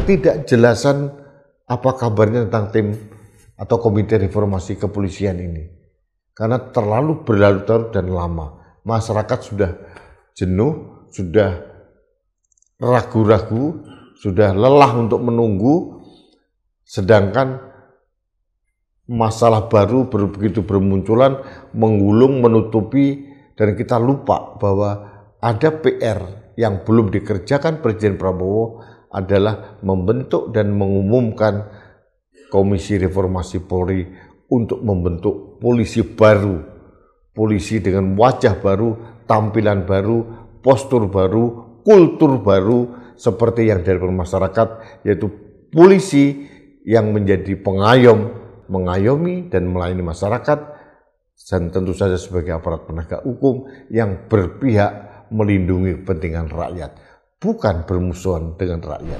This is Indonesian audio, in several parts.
ketidakjelasan apa kabarnya tentang tim atau komite reformasi kepolisian ini. Karena terlalu berlarut-larut dan lama. Masyarakat sudah jenuh, sudah ragu-ragu, sudah lelah untuk menunggu, sedangkan masalah baru begitu bermunculan, menggulung, menutupi, dan kita lupa bahwa ada PR yang belum dikerjakan Presiden Prabowo adalah membentuk dan mengumumkan Komisi Reformasi Polri untuk membentuk polisi baru, polisi dengan wajah baru, tampilan baru, postur baru, kultur baru, seperti yang dari masyarakat, yaitu polisi yang menjadi pengayom, mengayomi dan melayani masyarakat, dan tentu saja sebagai aparat penegak hukum yang berpihak melindungi kepentingan rakyat, bukan bermusuhan dengan rakyat.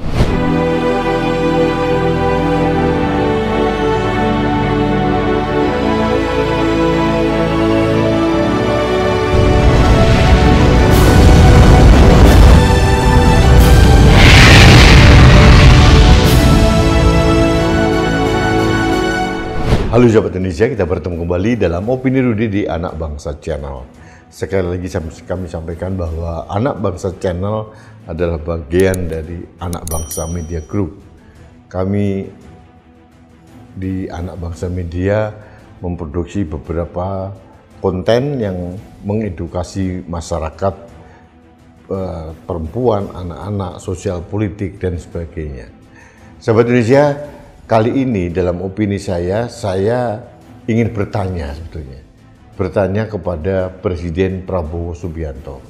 Halo sahabat Indonesia, kita bertemu kembali dalam Opini Rudy di Anak Bangsa Channel. Sekali lagi kami sampaikan bahwa Anak Bangsa Channel adalah bagian dari Anak Bangsa Media Group. Kami di Anak Bangsa Media memproduksi beberapa konten yang mengedukasi masyarakat, perempuan, anak-anak, sosial politik, dan sebagainya. Sahabat Indonesia, kali ini dalam opini saya ingin bertanya sebetulnya. Bertanya kepada Presiden Prabowo Subianto.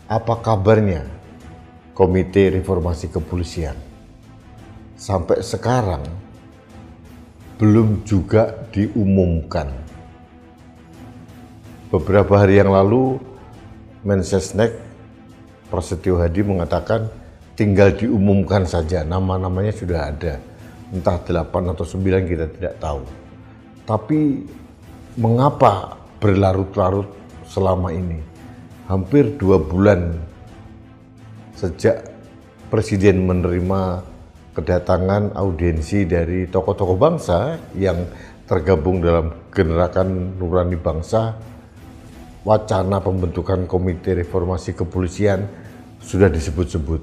Apa kabarnya Komite Reformasi Kepolisian? Sampai sekarang belum juga diumumkan. Beberapa hari yang lalu Mensesnek Prasetyo Hadi mengatakan tinggal diumumkan saja, nama-namanya sudah ada. Entah 8 atau 9 kita tidak tahu. Tapi mengapa berlarut-larut selama ini? Hampir 2 bulan sejak Presiden menerima kedatangan audiensi dari tokoh-tokoh bangsa yang tergabung dalam Gerakan Nurani Bangsa, wacana pembentukan Komite Reformasi Kepolisian sudah disebut-sebut.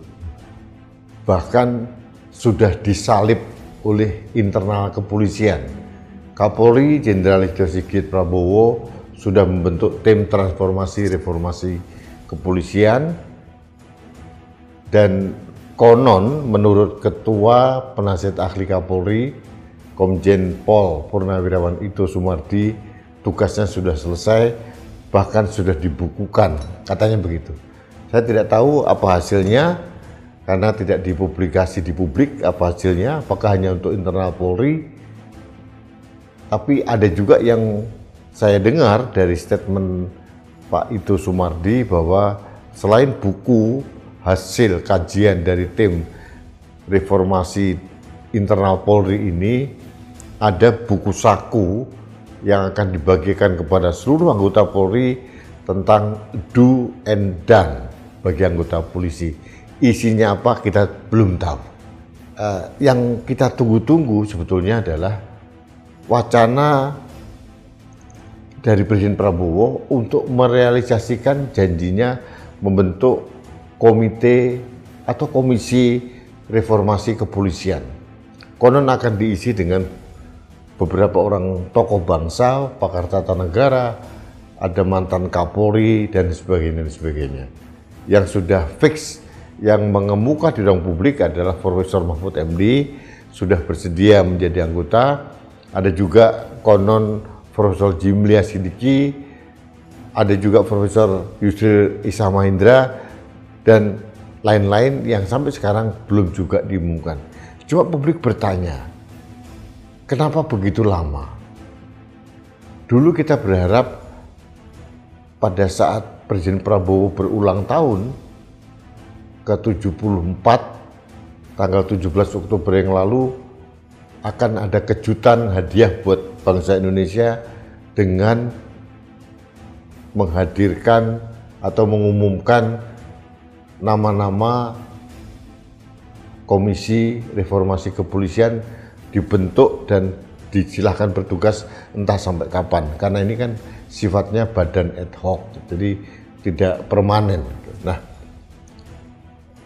Bahkan sudah disalib oleh internal kepolisian. Kapolri Jenderal Listio Sigit Prabowo sudah membentuk tim transformasi reformasi kepolisian, dan konon menurut Ketua Penasihat Ahli Kapolri Komjen Pol Purnawirawan Ito Sumardi, tugasnya sudah selesai, bahkan sudah dibukukan, katanya begitu. Saya tidak tahu apa hasilnya, karena tidak dipublikasi di publik apa hasilnya, apakah hanya untuk internal Polri. Tapi ada juga yang saya dengar dari statement Pak Ito Sumardi bahwa selain buku hasil kajian dari tim reformasi internal Polri ini, ada buku saku yang akan dibagikan kepada seluruh anggota Polri tentang do and done bagi anggota polisi. Isinya apa kita belum tahu. Yang kita tunggu-tunggu sebetulnya adalah wacana dari Presiden Prabowo untuk merealisasikan janjinya membentuk komite atau komisi reformasi kepolisian. Konon akan diisi dengan beberapa orang tokoh bangsa, pakar tata negara, ada mantan Kapolri, dan sebagainya. Yang sudah fix, yang mengemuka di ruang publik adalah Profesor Mahfud MD sudah bersedia menjadi anggota. Ada juga konon Profesor Jimlia Sidiki, ada juga Profesor Yusril Issa Mahendra, dan lain-lain yang sampai sekarang belum juga diumumkan. Cuma publik bertanya, kenapa begitu lama? Dulu kita berharap pada saat Presiden Prabowo berulang tahun ke-74, tanggal 17 Oktober yang lalu, akan ada kejutan hadiah buat bangsa Indonesia dengan menghadirkan atau mengumumkan nama-nama Komisi Reformasi Kepolisian dibentuk dan disilahkan bertugas entah sampai kapan, karena ini kan sifatnya badan ad hoc, jadi tidak permanen. Nah,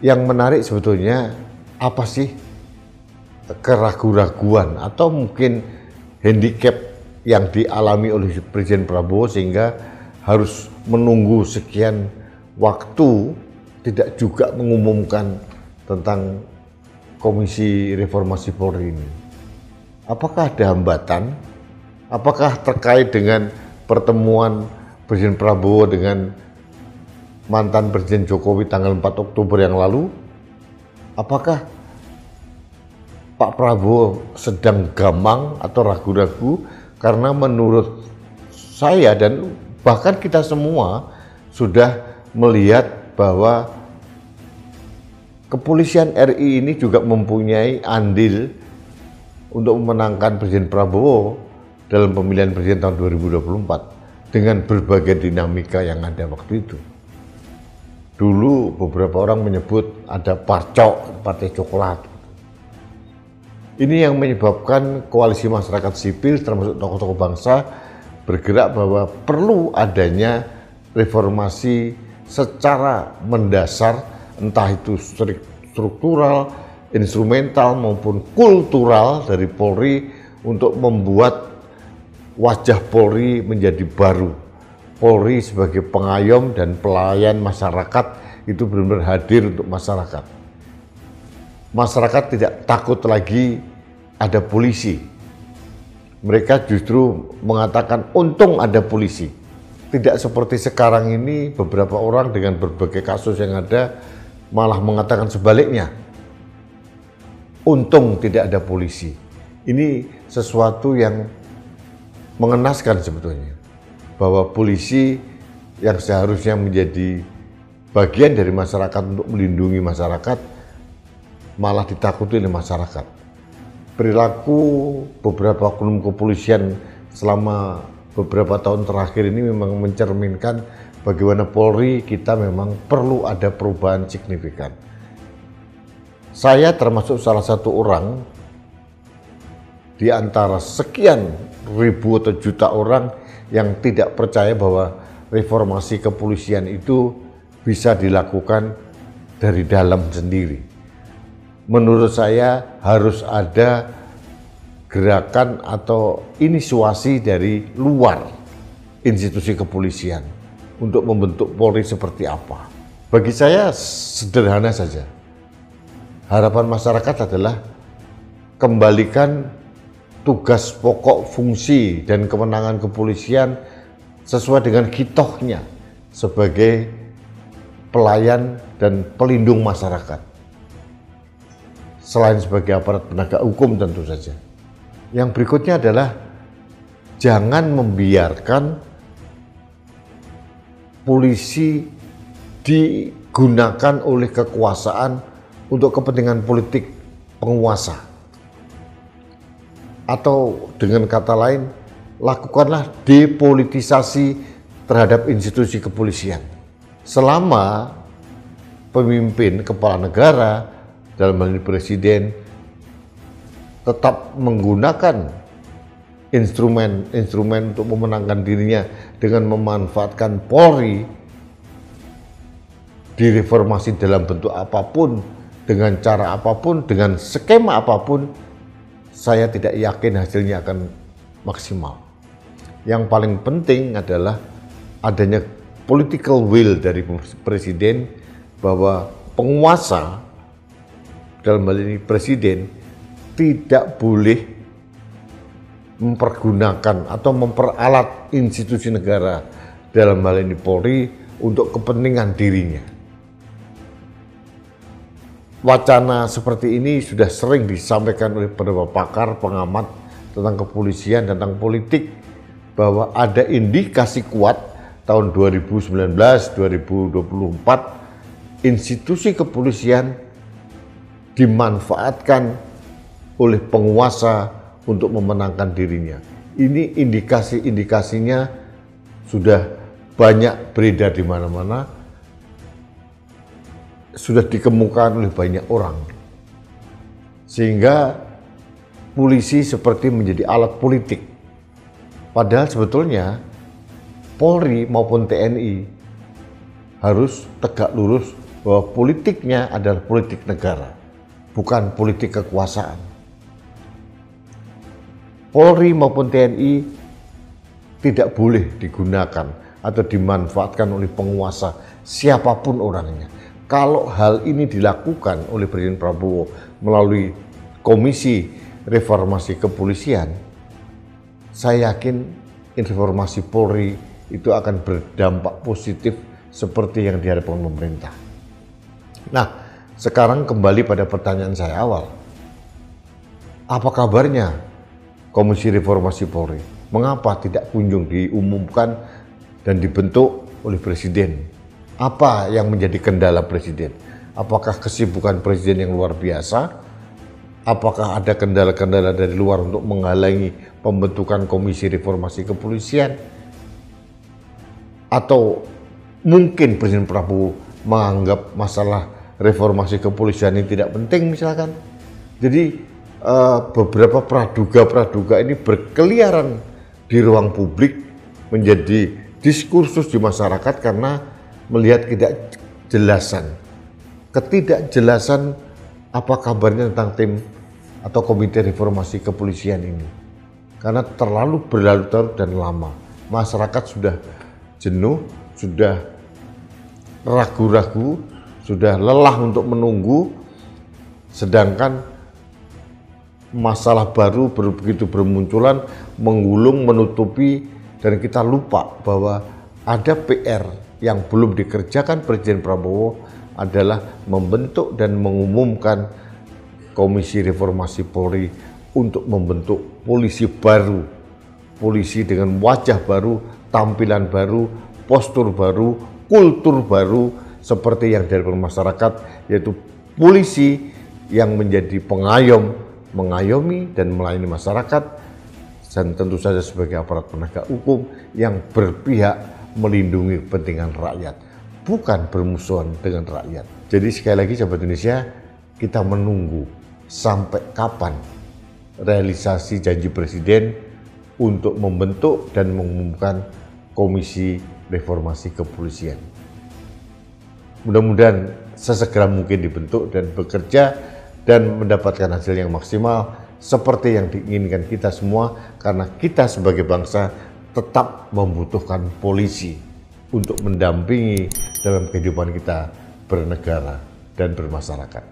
yang menarik sebetulnya apa sih keraguan-raguan atau mungkin handicap yang dialami oleh Presiden Prabowo sehingga harus menunggu sekian waktu tidak juga mengumumkan tentang Komisi Reformasi Polri ini. Apakah ada hambatan? Apakah terkait dengan pertemuan Presiden Prabowo dengan mantan Presiden Jokowi tanggal 4 Oktober yang lalu? Apakah Pak Prabowo sedang gamang atau ragu-ragu? Karena menurut saya dan bahkan kita semua sudah melihat bahwa Kepolisian RI ini juga mempunyai andil untuk memenangkan Presiden Prabowo dalam pemilihan presiden tahun 2024 dengan berbagai dinamika yang ada waktu itu. Dulu beberapa orang menyebut ada parcok, partai coklat. Ini yang menyebabkan koalisi masyarakat sipil termasuk tokoh-tokoh bangsa bergerak bahwa perlu adanya reformasi secara mendasar, entah itu struktural, instrumental maupun kultural dari Polri untuk membuat wajah Polri menjadi baru. Polri sebagai pengayom dan pelayan masyarakat itu benar-benar hadir untuk masyarakat. Masyarakat tidak takut lagi ada polisi. Mereka justru mengatakan untung ada polisi. Tidak seperti sekarang ini beberapa orang dengan berbagai kasus yang ada malah mengatakan sebaliknya. Untung tidak ada polisi. Ini sesuatu yang mengenaskan sebetulnya. Bahwa polisi yang seharusnya menjadi bagian dari masyarakat untuk melindungi masyarakat malah ditakuti oleh masyarakat. Perilaku beberapa oknum kepolisian selama beberapa tahun terakhir ini memang mencerminkan bagaimana Polri kita memang perlu ada perubahan signifikan. Saya termasuk salah satu orang di antara sekian ribu atau juta orang yang tidak percaya bahwa reformasi kepolisian itu bisa dilakukan dari dalam sendiri. Menurut saya harus ada gerakan atau inisiasi dari luar institusi kepolisian untuk membentuk Polri seperti apa. Bagi saya sederhana saja. Harapan masyarakat adalah kembalikan tugas pokok, fungsi, dan kewenangan kepolisian sesuai dengan kitohnya sebagai pelayan dan pelindung masyarakat. Selain sebagai aparat penegak hukum tentu saja. Yang berikutnya adalah jangan membiarkan polisi digunakan oleh kekuasaan untuk kepentingan politik penguasa. Atau dengan kata lain, lakukanlah depolitisasi terhadap institusi kepolisian. Selama pemimpin kepala negara, dalam hal ini presiden, tetap menggunakan instrumen untuk memenangkan dirinya dengan memanfaatkan Polri, direformasi dalam bentuk apapun, dengan cara apapun, dengan skema apapun, saya tidak yakin hasilnya akan maksimal. Yang paling penting adalah adanya political will dari presiden bahwa penguasa, dalam hal ini presiden, tidak boleh mempergunakan atau memperalat institusi negara, dalam hal ini Polri, untuk kepentingan dirinya. Wacana seperti ini sudah sering disampaikan oleh beberapa pakar, pengamat tentang kepolisian, tentang politik, bahwa ada indikasi kuat tahun 2019-2024 institusi kepolisian dimanfaatkan oleh penguasa untuk memenangkan dirinya. Ini indikasi-indikasinya sudah banyak beredar di mana-mana, sudah dikemukakan oleh banyak orang. Sehingga polisi seperti menjadi alat politik. Padahal sebetulnya Polri maupun TNI harus tegak lurus bahwa politiknya adalah politik negara, bukan politik kekuasaan. Polri maupun TNI tidak boleh digunakan atau dimanfaatkan oleh penguasa siapapun orangnya. Kalau hal ini dilakukan oleh Presiden Prabowo melalui Komisi Reformasi Kepolisian, saya yakin reformasi Polri itu akan berdampak positif seperti yang diharapkan pemerintah. Nah, sekarang kembali pada pertanyaan saya awal. Apa kabarnya Komisi Reformasi Polri? Mengapa tidak kunjung diumumkan dan dibentuk oleh Presiden? Apa yang menjadi kendala Presiden? Apakah kesibukan Presiden yang luar biasa? Apakah ada kendala-kendala dari luar untuk menghalangi pembentukan Komisi Reformasi Kepolisian? Atau mungkin Presiden Prabowo menganggap masalah reformasi kepolisian ini tidak penting misalkan? Jadi beberapa praduga-praduga ini berkeliaran di ruang publik menjadi diskursus di masyarakat karena melihat ketidakjelasan apa kabarnya tentang tim atau Komite Reformasi Kepolisian ini. Karena terlalu berlarut-larut dan lama. Masyarakat sudah jenuh, sudah ragu-ragu, sudah lelah untuk menunggu, sedangkan masalah baru begitu bermunculan, menggulung, menutupi, dan kita lupa bahwa ada PR yang belum dikerjakan Presiden Prabowo adalah membentuk dan mengumumkan Komisi Reformasi Polri untuk membentuk polisi baru, polisi dengan wajah baru, tampilan baru, postur baru, kultur baru, seperti yang dari masyarakat, yaitu polisi yang menjadi pengayom, mengayomi dan melayani masyarakat, dan tentu saja sebagai aparat penegak hukum yang berpihak melindungi kepentingan rakyat, bukan bermusuhan dengan rakyat. Jadi sekali lagi sahabat Indonesia, kita menunggu sampai kapan realisasi janji Presiden untuk membentuk dan mengumumkan Komisi Reformasi Kepolisian. Mudah-mudahan sesegera mungkin dibentuk dan bekerja dan mendapatkan hasil yang maksimal seperti yang diinginkan kita semua, karena kita sebagai bangsa tetap membutuhkan polisi untuk mendampingi dalam kehidupan kita bernegara dan bermasyarakat.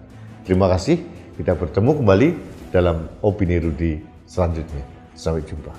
Terima kasih, kita bertemu kembali dalam Opini Rudy selanjutnya. Sampai jumpa.